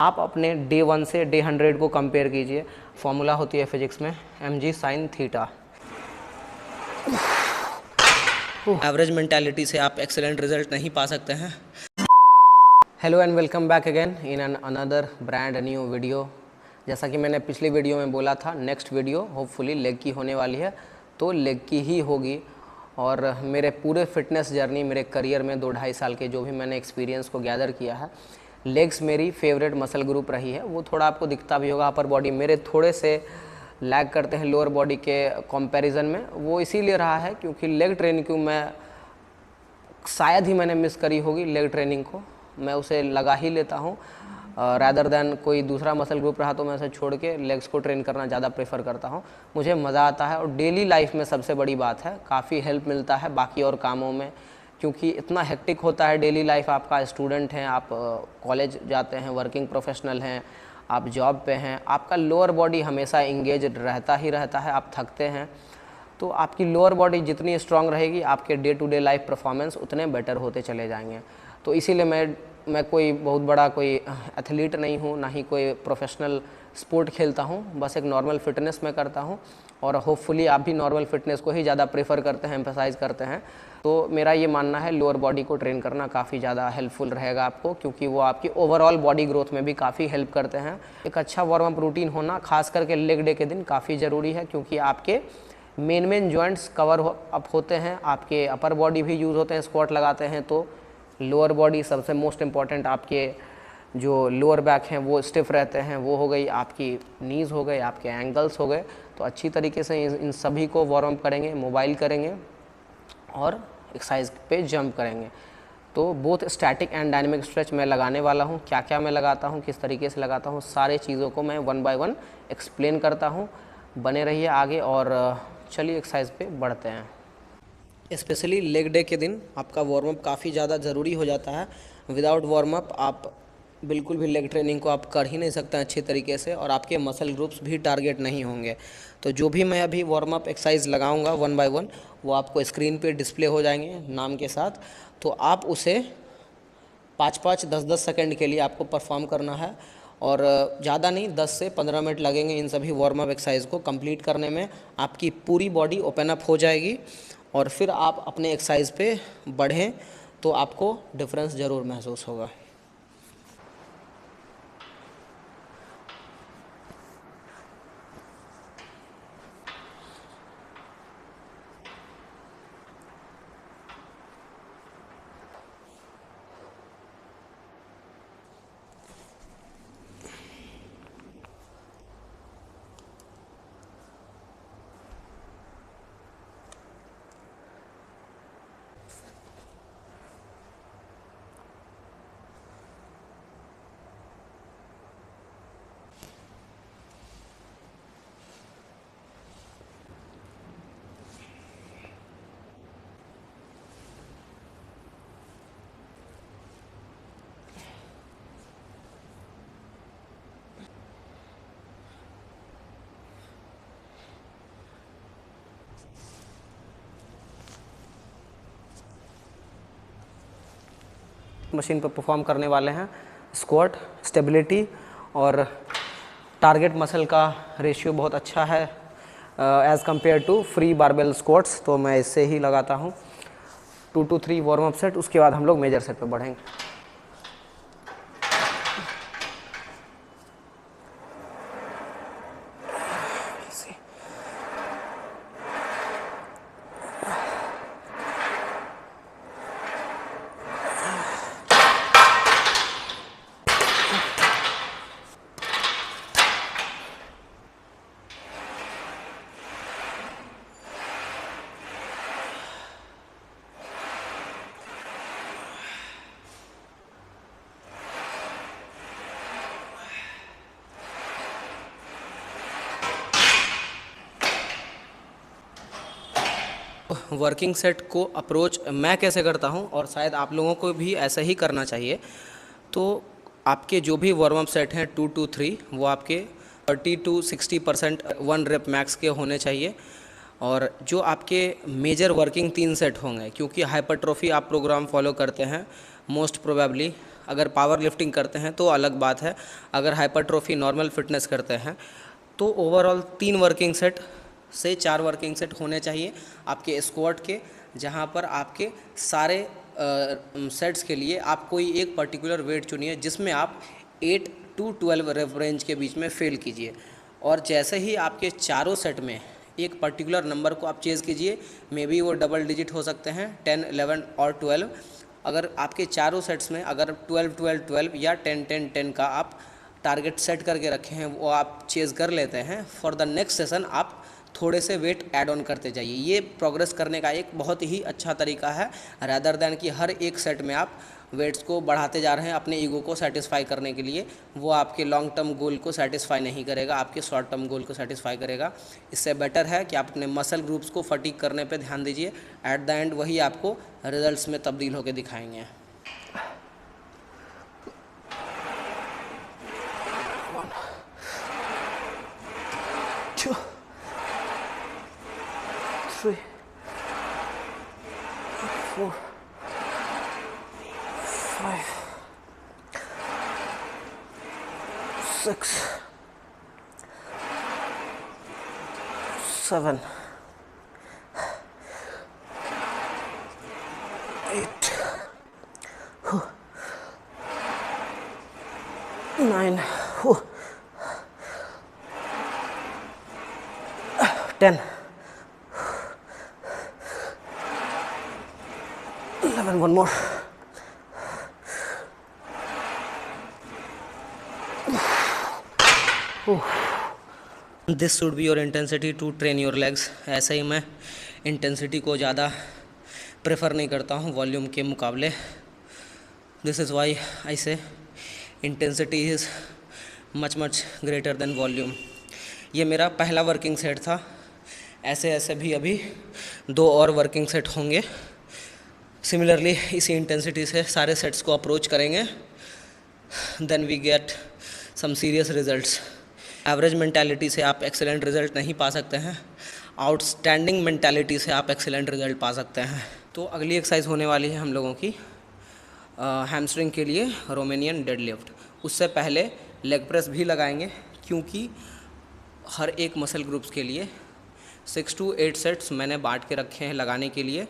आप अपने डे 1 से डे 100 को कंपेयर कीजिए। फॉर्मूला होती है फिजिक्स में mg sin theta. Average mentality से आप एक्सेलेंट रिजल्ट नहीं पा सकते हैं। Hello and welcome back again in an another brand new video. जैसा कि मैंने पिछली वीडियो में बोला था, नेक्स्ट वीडियो होपफुली लेग की होने वाली है, तो लेग की ही होगी। और मेरे पूरे फिटनेस जर्नी, मेरे करियर में 2-2.5 साल के जो भी मैंने एक्सपीरियंस को गैदर किया है, लेग्स मेरी फेवरेट मसल ग्रुप रही है। वो थोड़ा आपको दिखता भी होगा, अपर बॉडी मेरे थोड़े से लैग करते हैं लोअर बॉडी के कंपैरिजन में। वो इसीलिए रहा है क्योंकि लेग ट्रेनिंग को मैं शायद ही मैंने मिस करी होगी। लेग ट्रेनिंग को मैं उसे लगा ही लेता हूँ, रैदर दैन कोई दूसरा मसल ग्रुप रहा तो मैं उसे छोड़ के लेग्स को ट्रेन करना ज़्यादा प्रेफर करता हूँ। मुझे मज़ा आता है और डेली लाइफ में सबसे बड़ी बात है, काफ़ी हेल्प मिलता है बाकी और कामों में, क्योंकि इतना हेक्टिक होता है डेली लाइफ। आपका स्टूडेंट हैं, आप कॉलेज जाते हैं, वर्किंग प्रोफेशनल हैं, आप जॉब पे हैं, आपका लोअर बॉडी हमेशा इंगेज रहता ही रहता है, आप थकते हैं। तो आपकी लोअर बॉडी जितनी स्ट्रांग रहेगी, आपके day to day life performance उतने बेटर होते चले जाएंगे। तो इसीलिए मैं कोई बहुत बड़ा कोई एथलीट नहीं हूँ, ना ही कोई प्रोफेशनल स्पोर्ट खेलता हूँ, बस एक नॉर्मल फिटनेस में करता हूँ। और होपफुली आप भी नॉर्मल फिटनेस को ही ज़्यादा प्रेफर करते हैं, एम्फेसाइज करते हैं। तो मेरा ये मानना है लोअर बॉडी को ट्रेन करना काफ़ी ज़्यादा हेल्पफुल रहेगा आपको, क्योंकि वो आपकी ओवरऑल बॉडी ग्रोथ में भी काफ़ी हेल्प करते हैं। एक अच्छा वार्म अप रूटीन होना खास करके लेग डे के दिन काफ़ी ज़रूरी है, क्योंकि आपके मेन जॉइंट्स कवर अप होते हैं, आपके अपर बॉडी भी यूज़ होते हैं। स्क्वाट लगाते हैं तो लोअर बॉडी सबसे मोस्ट इम्पॉर्टेंट, आपके जो लोअर बैक हैं वो स्टिफ रहते हैं, वो हो गई, आपकी नीज़ हो गए, आपके एंकल्स हो गए। तो अच्छी तरीके से इन सभी को वार्म अप करेंगे, मोबाइल करेंगे और एक्सरसाइज पे जंप करेंगे। तो both static and dynamic stretch मैं लगाने वाला हूँ। क्या क्या मैं लगाता हूँ, किस तरीके से लगाता हूँ, सारे चीज़ों को मैं 1 बाय 1 एक्सप्लेन करता हूँ। बने रहिए आगे और चलिए एक्सरसाइज पे बढ़ते हैं। स्पेशली लेग डे के दिन आपका वार्म अप काफ़ी ज़्यादा ज़रूरी हो जाता है। विदाउट वार्म अप आप बिल्कुल भी लेग ट्रेनिंग को आप कर ही नहीं सकते अच्छे तरीके से, और आपके मसल ग्रुप्स भी टारगेट नहीं होंगे। तो जो भी मैं अभी वार्म अप एक्सरसाइज लगाऊंगा 1 बाय 1, वो आपको स्क्रीन पे डिस्प्ले हो जाएंगे नाम के साथ। तो आप उसे 5-5, 10-10 सेकेंड के लिए आपको परफॉर्म करना है, और ज़्यादा नहीं, 10 से 15 मिनट लगेंगे इन सभी वार्म अप एक्सरसाइज को कंप्लीट करने में। आपकी पूरी बॉडी ओपन अप हो जाएगी और फिर आप अपने एक्सरसाइज पे बढ़ें तो आपको डिफरेंस ज़रूर महसूस होगा। मशीन पर परफॉर्म करने वाले हैं स्क्वाट, स्टेबिलिटी और टारगेट मसल का रेशियो बहुत अच्छा है as compare to free barbell squats. तो मैं इससे ही लगाता हूँ 2 to 3 वार्म अप सेट। उसके बाद हम लोग मेजर सेट पे बढ़ेंगे। वर्किंग सेट को अप्रोच मैं कैसे करता हूं, और शायद आप लोगों को भी ऐसा ही करना चाहिए। तो आपके जो भी वार्म अप सेट हैं 2 to 3, वो आपके 30 to 60% 1 रेप मैक्स के होने चाहिए। और जो आपके मेजर वर्किंग 3 सेट होंगे, क्योंकि हाइपरट्रॉफी आप प्रोग्राम फॉलो करते हैं, मोस्ट प्रोबेबली अगर पावर लिफ्टिंग करते हैं तो अलग बात है। अगर हाइपरट्रोफी नॉर्मल फिटनेस करते हैं तो ओवरऑल 3 वर्किंग सेट से 4 वर्किंग सेट होने चाहिए आपके स्क्वाट के, जहां पर आपके सारे सेट्स के लिए आप कोई एक पर्टिकुलर वेट चुनिए जिसमें आप 8 to 12 रेप रेंज के बीच में फेल कीजिए। और जैसे ही आपके चारों सेट में एक पर्टिकुलर नंबर को आप चेज़ कीजिए, मे बी वो डबल डिजिट हो सकते हैं 10, 11 और 12। अगर आपके चारों सेट्स में अगर 12, 12, 12 या 10, 10, 10 का आप टारगेट सेट करके रखे हैं, वो आप चेज़ कर लेते हैं, फॉर द नेक्स्ट सेशन आप थोड़े से वेट ऐड ऑन करते जाइए। ये प्रोग्रेस करने का एक बहुत ही अच्छा तरीका है, रैदर दैन कि हर एक सेट में आप वेट्स को बढ़ाते जा रहे हैं अपने ईगो को सेटिस्फाई करने के लिए। वो आपके लॉन्ग टर्म गोल को सेटिस्फाई नहीं करेगा, आपके शॉर्ट टर्म गोल को सेटिस्फाई करेगा। इससे बेटर है कि आप अपने मसल ग्रुप्स को फटीग करने पे ध्यान दीजिए। एट द एंड वही आपको रिजल्ट्स में तब्दील होकर दिखाएंगे। 2, 3, 4, 5, 6, 7, 8, 9, 10, 11, one more. This should be your intensity to train your legs. ऐसे ही मैं इंटेंसिटी को ज़्यादा प्रेफर नहीं करता हूँ वॉल्यूम के मुकाबले। दिस इज़ वाई आई से intensity is much much greater than volume. ये मेरा पहला वर्किंग सेट था। ऐसे ऐसे भी अभी 2 और वर्किंग सेट होंगे। सिमिलरली इसी इंटेंसिटी से सारे सेट्स को अप्रोच करेंगे, then we get some serious results. Average mentality से आप एक्सेलेंट रिजल्ट नहीं पा सकते हैं, आउटस्टैंडिंग मेंटालिटी से आप एक्सेलेंट रिजल्ट पा सकते हैं। तो अगली एक्सरसाइज होने वाली है हम लोगों की हैमस्ट्रिंग के लिए रोमेनियन डेडलिफ्ट। उससे पहले लेग प्रेस भी लगाएंगे, क्योंकि हर एक मसल ग्रुप्स के लिए 6 to 8 सेट्स मैंने बांट के रखे हैं लगाने के लिए।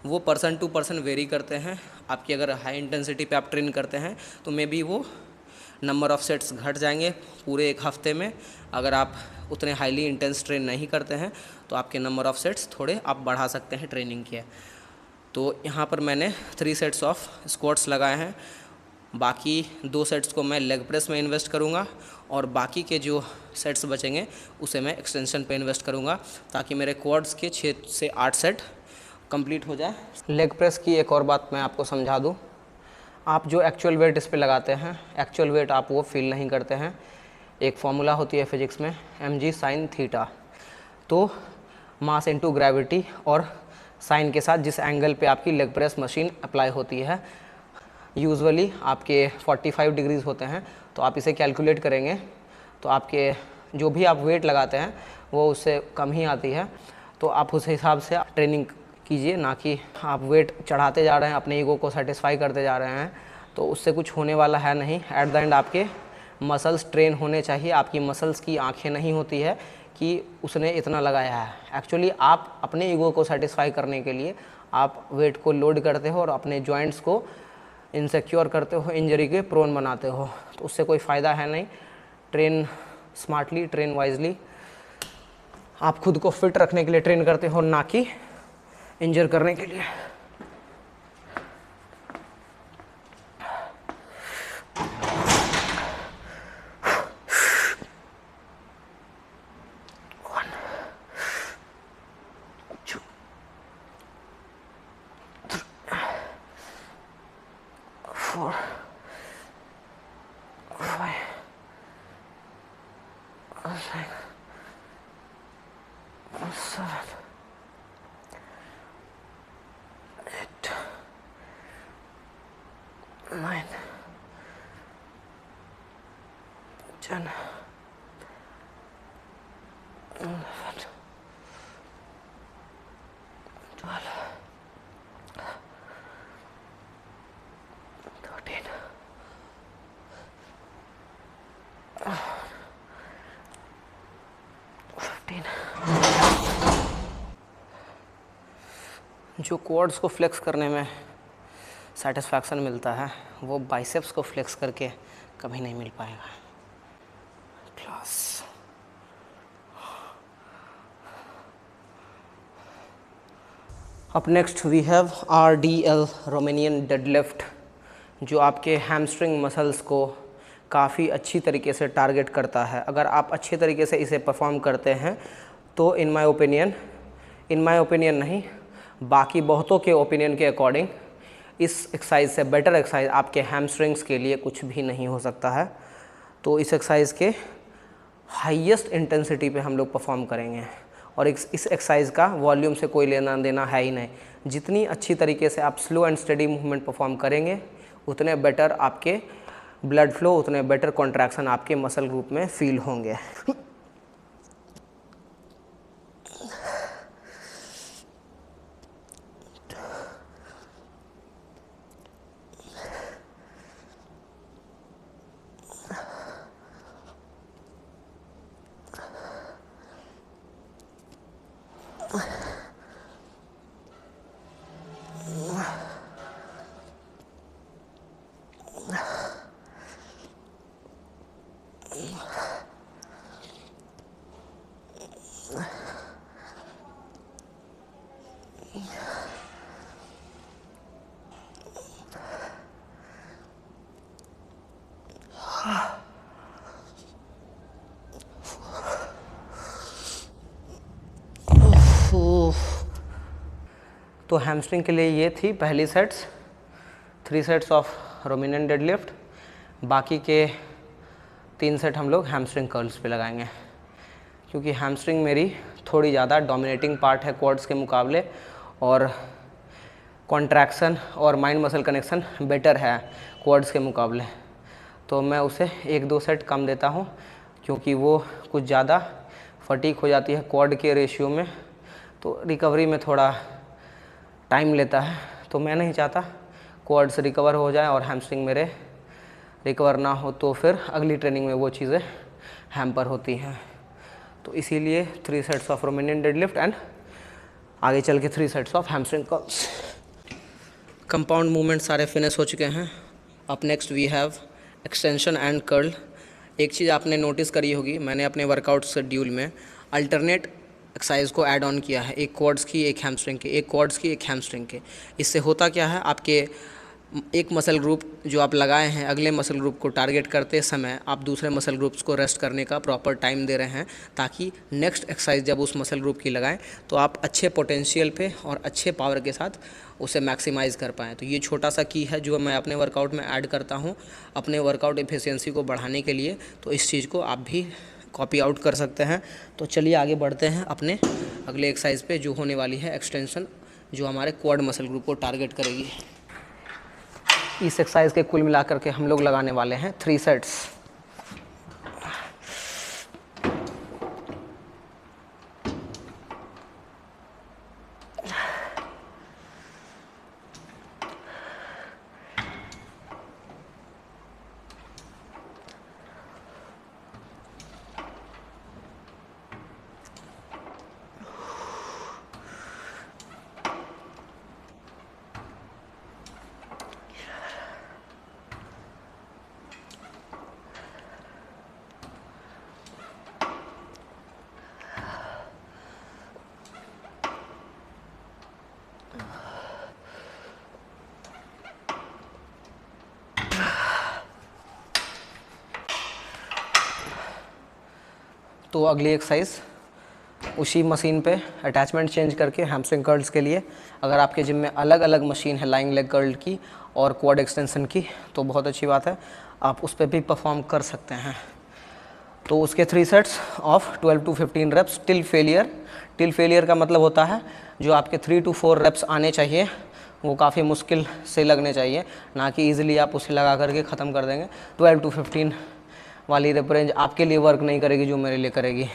वो पर्सन टू पर्सन वेरी करते हैं। आपकी अगर हाई इंटेंसिटी पे आप ट्रेन करते हैं तो मे बी वो नंबर ऑफ़ सेट्स घट जाएंगे पूरे एक हफ्ते में। अगर आप उतने हाईली इंटेंस ट्रेन नहीं करते हैं तो आपके नंबर ऑफ़ सेट्स थोड़े आप बढ़ा सकते हैं ट्रेनिंग के। तो यहाँ पर मैंने 3 सेट्स ऑफ स्क्वाट्स लगाए हैं। बाकी 2 सेट्स को मैं लेग प्रेस में इन्वेस्ट करूँगा और बाकी के जो सेट्स बचेंगे उसे मैं एक्सटेंशन पे इन्वेस्ट करूँगा, ताकि मेरे क्वाड्स के 6 से 8 सेट कंप्लीट हो जाए। लेग प्रेस की एक और बात मैं आपको समझा दूँ। आप जो एक्चुअल वेट इस पे लगाते हैं, एक्चुअल वेट आप वो फील नहीं करते हैं। एक फॉर्मूला होती है फिजिक्स में mg sin थीटा। तो मास इनटू ग्रेविटी और साइन के साथ जिस एंगल पे आपकी लेग प्रेस मशीन अप्लाई होती है, यूजुअली आपके 45 डिग्रीज़ होते हैं। तो आप इसे कैलकुलेट करेंगे तो आपके जो भी आप वेट लगाते हैं वो उससे कम ही आती है। तो आप उस हिसाब से ट्रेनिंग कीजिए, ना कि आप वेट चढ़ाते जा रहे हैं, अपने ईगो को सेटिस्फाई करते जा रहे हैं, तो उससे कुछ होने वाला है नहीं। एट द एंड आपके मसल्स ट्रेन होने चाहिए। आपकी मसल्स की आंखें नहीं होती है कि उसने इतना लगाया है। एक्चुअली आप अपने ईगो को सेटिस्फाई करने के लिए आप वेट को लोड करते हो और अपने जॉइंट्स को इनसिक्योर करते हो, इंजरी के प्रोन बनाते हो। तो उससे कोई फ़ायदा है नहीं। Train smartly, train wisely. आप खुद को फिट रखने के लिए ट्रेन करते हो, ना कि इंजर करने के लिए। जो क्वाड्स को फ्लेक्स करने में सेटिस्फैक्शन मिलता है वो बाइसेप्स को फ्लेक्स करके कभी नहीं मिल पाएगा। क्लास अब next we have RDL Romanian deadlift, जो आपके हैमस्ट्रिंग मसल्स को काफ़ी अच्छी तरीके से टारगेट करता है। अगर आप अच्छे तरीके से इसे परफॉर्म करते हैं तो इन माय ओपिनियन नहीं, बाकी बहुतों के ओपिनियन के अकॉर्डिंग इस एक्सरसाइज से बेटर एक्सरसाइज आपके हैमस्ट्रिंग्स के लिए कुछ भी नहीं हो सकता है। तो इस एक्सरसाइज के हाईएस्ट इंटेंसिटी पे हम लोग परफॉर्म करेंगे और इस एक्सरसाइज का वॉल्यूम से कोई लेना देना है ही नहीं। जितनी अच्छी तरीके से आप slow and steady movement perform करेंगे उतने बेटर आपके ब्लड फ्लो, उतने बेटर कॉन्ट्रैक्शन आपके मसल ग्रुप में फील होंगे। तो हैमस्ट्रिंग के लिए ये थी पहली sets, 3 sets of Romanian deadlift. बाकी के 3 सेट हम लोग हैमस्ट्रिंग कर्ल्स पे लगाएंगे, क्योंकि हैमस्ट्रिंग मेरी थोड़ी ज़्यादा डोमिनेटिंग पार्ट है क्वाड्स के मुकाबले और कॉन्ट्रैक्शन और माइंड मसल कनेक्शन बेटर है क्वाड्स के मुकाबले। तो मैं उसे 1-2 सेट कम देता हूँ, क्योंकि वो कुछ ज़्यादा फटीक हो जाती है क्वाड के रेशियो में, तो रिकवरी में थोड़ा टाइम लेता है। तो मैं नहीं चाहता क्वाड्स रिकवर हो जाए और हैमस्ट्रिंग मेरे रिकवर ना हो, तो फिर अगली ट्रेनिंग में वो चीज़ें हैम्पर होती हैं। तो इसीलिए 3 sets of Romanian deadlift and आगे चल के 3 sets of hamstring curls. Compound movement सारे फिनिश हो चुके हैं। अब next we have extension and curl. एक चीज़ आपने नोटिस करी होगी, मैंने अपने वर्कआउट शेड्यूल में अल्टरनेट एक्सरसाइज को ऐड ऑन किया है, एक क्वाड्स की एक हैमस्ट्रिंग के, एक क्वाड्स की एक हैमस्ट्रिंग के। इससे होता क्या है, आपके एक मसल ग्रुप जो आप लगाए हैं अगले मसल ग्रुप को टारगेट करते समय आप दूसरे मसल ग्रुप्स को रेस्ट करने का प्रॉपर टाइम दे रहे हैं, ताकि नेक्स्ट एक्सरसाइज जब उस मसल ग्रुप की लगाएं तो आप अच्छे पोटेंशियल पे और अच्छे पावर के साथ उसे मैक्सिमाइज़ कर पाएँ। तो ये छोटा सा की है जो मैं अपने वर्कआउट में ऐड करता हूँ अपने वर्कआउट एफिशिएंसी को बढ़ाने के लिए। तो इस चीज़ को आप भी कॉपी आउट कर सकते हैं। तो चलिए आगे बढ़ते हैं अपने अगले एक्सरसाइज पे, जो होने वाली है एक्सटेंशन, जो हमारे क्वाड मसल ग्रुप को टारगेट करेगी। इस एक्सरसाइज के कुल मिलाकर के हम लोग लगाने वाले हैं 3 सेट्स। तो अगली एक्सरसाइज उसी मशीन पे अटैचमेंट चेंज करके हैमस्ट्रिंग कर्ल्स के लिए, अगर आपके जिम में अलग अलग मशीन है लाइंग लेग कर्ल की और क्वाड एक्सटेंशन की तो बहुत अच्छी बात है, आप उस पर भी परफॉर्म कर सकते हैं। तो उसके 3 sets of 12 to 15 reps till failure. Till failure का मतलब होता है जो आपके 3 to 4 रेप्स आने चाहिए वो काफ़ी मुश्किल से लगने चाहिए, ना कि ईजिली आप उसे लगा करके ख़त्म कर देंगे। 12 to 15 वाली रेप रेंज आपके लिए वर्क नहीं करेगी जो मेरे लिए करेगी।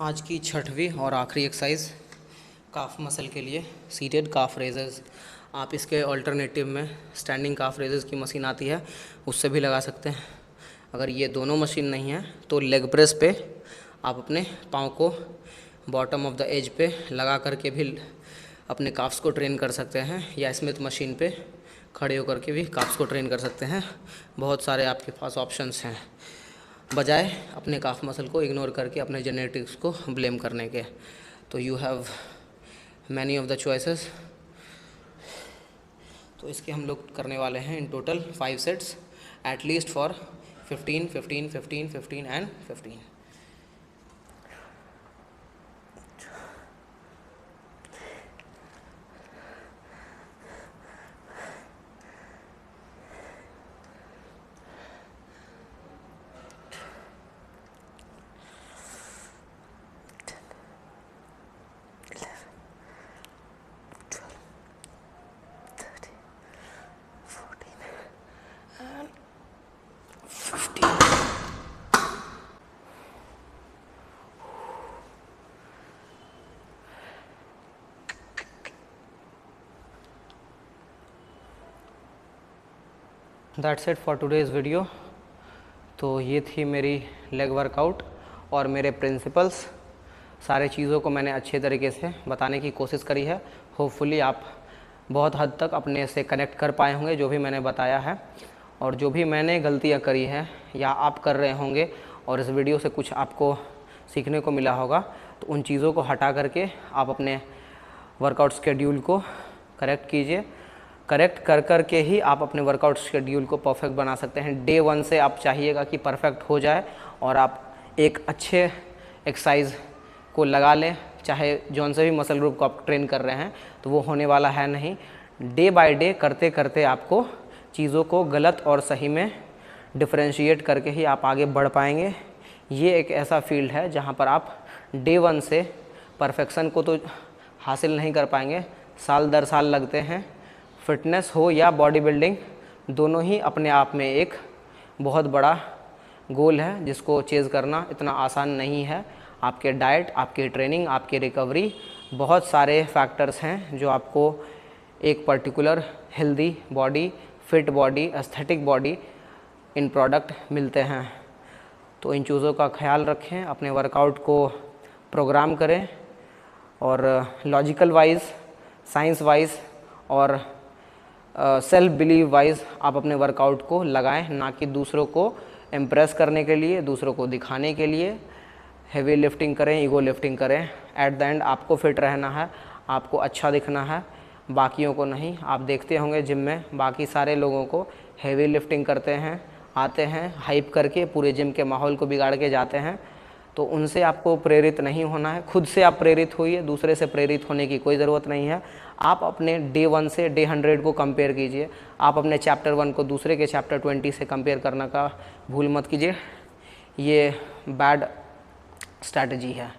आज की छठवीं और आखिरी एक्सरसाइज काफ मसल के लिए सीटेड काफ रेजर्स। आप इसके अल्टरनेटिव में स्टैंडिंग काफ रेजर्स की मशीन आती है, उससे भी लगा सकते हैं। अगर ये दोनों मशीन नहीं है तो लेग प्रेस पे आप अपने पाँव को बॉटम ऑफ द एज पे लगा करके भी अपने काफ्स को ट्रेन कर सकते हैं, या स्मिथ मशीन पे खड़े होकर के भी काफ्स को ट्रेन कर सकते हैं। बहुत सारे आपके पास ऑप्शंस हैं, बजाय अपने काफ मसल को इग्नोर करके अपने जेनेटिक्स को ब्लेम करने के। तो you have many of the choices. तो इसके हम लोग करने वाले हैं in total 5 sets at least for 15, 15, 15, 15 and 15। That's it for today's video. तो ये थी मेरी लेग वर्कआउट और मेरे प्रिंसिपल्स। सारे चीज़ों को मैंने अच्छे तरीके से बताने की कोशिश करी है। होपफुली आप बहुत हद तक अपने से कनेक्ट कर पाए होंगे जो भी मैंने बताया है, और जो भी मैंने गलतियाँ करी हैं या आप कर रहे होंगे और इस वीडियो से कुछ आपको सीखने को मिला होगा, तो उन चीज़ों को हटा करके आप अपने वर्कआउट शेड्यूल को करेक्ट कीजिए। करेक्ट कर कर के ही आप अपने वर्कआउट शेड्यूल को परफेक्ट बना सकते हैं। डे 1 से आप चाहिएगा कि परफेक्ट हो जाए और आप एक अच्छे एक्सरसाइज को लगा लें, चाहे जौन से भी मसल ग्रुप को आप ट्रेन कर रहे हैं, तो वो होने वाला है नहीं। डे बाय डे करते करते आपको चीज़ों को गलत और सही में डिफरेंशिएट करके ही आप आगे बढ़ पाएंगे। ये एक ऐसा फील्ड है जहाँ पर आप डे 1 से परफेक्शन को तो हासिल नहीं कर पाएंगे, साल दर साल लगते हैं। फिटनेस हो या बॉडी बिल्डिंग, दोनों ही अपने आप में एक बहुत बड़ा गोल है जिसको चेज़ करना इतना आसान नहीं है। आपके डाइट, आपकी ट्रेनिंग, आपकी रिकवरी, बहुत सारे फैक्टर्स हैं जो आपको एक particular healthy body, fit body, aesthetic body in product मिलते हैं। तो इन चीज़ों का ख्याल रखें, अपने वर्कआउट को प्रोग्राम करें और लॉजिकल वाइज, साइंस वाइज और सेल्फ बिलीव वाइज आप अपने वर्कआउट को लगाएं, ना कि दूसरों को इम्प्रेस करने के लिए, दूसरों को दिखाने के लिए हेवी लिफ्टिंग करें, ईगो लिफ्टिंग करें। एट द एंड आपको फिट रहना है, आपको अच्छा दिखना है, बाकियों को नहीं। आप देखते होंगे जिम में बाकी सारे लोगों को हेवी लिफ्टिंग करते हैं, आते हैं हाइप करके पूरे जिम के माहौल को बिगाड़ के जाते हैं। तो उनसे आपको प्रेरित नहीं होना है, खुद से आप प्रेरित होइए, दूसरे से प्रेरित होने की कोई ज़रूरत नहीं है। आप अपने डे 1 से डे 100 को कंपेयर कीजिए। आप अपने चैप्टर 1 को दूसरे के चैप्टर 20 से कंपेयर करने का भूल मत कीजिए, ये बैड स्ट्रैटेजी है।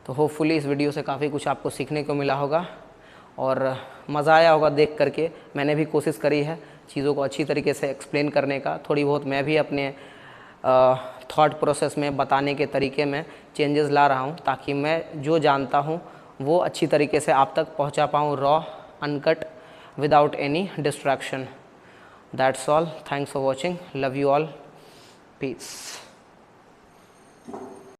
तो होपफुली इस वीडियो से काफ़ी कुछ आपको सीखने को मिला होगा और मज़ा आया होगा देख करके। मैंने भी कोशिश करी है चीज़ों को अच्छी तरीके से एक्सप्लेन करने का, थोड़ी बहुत मैं भी अपने थॉट प्रोसेस में बताने के तरीके में चेंजेस ला रहा हूँ, ताकि मैं जो जानता हूँ वो अच्छी तरीके से आप तक पहुँचा पाऊँ, raw, uncut, without any distraction. That's all. Thanks for watching. Love you all. Piece.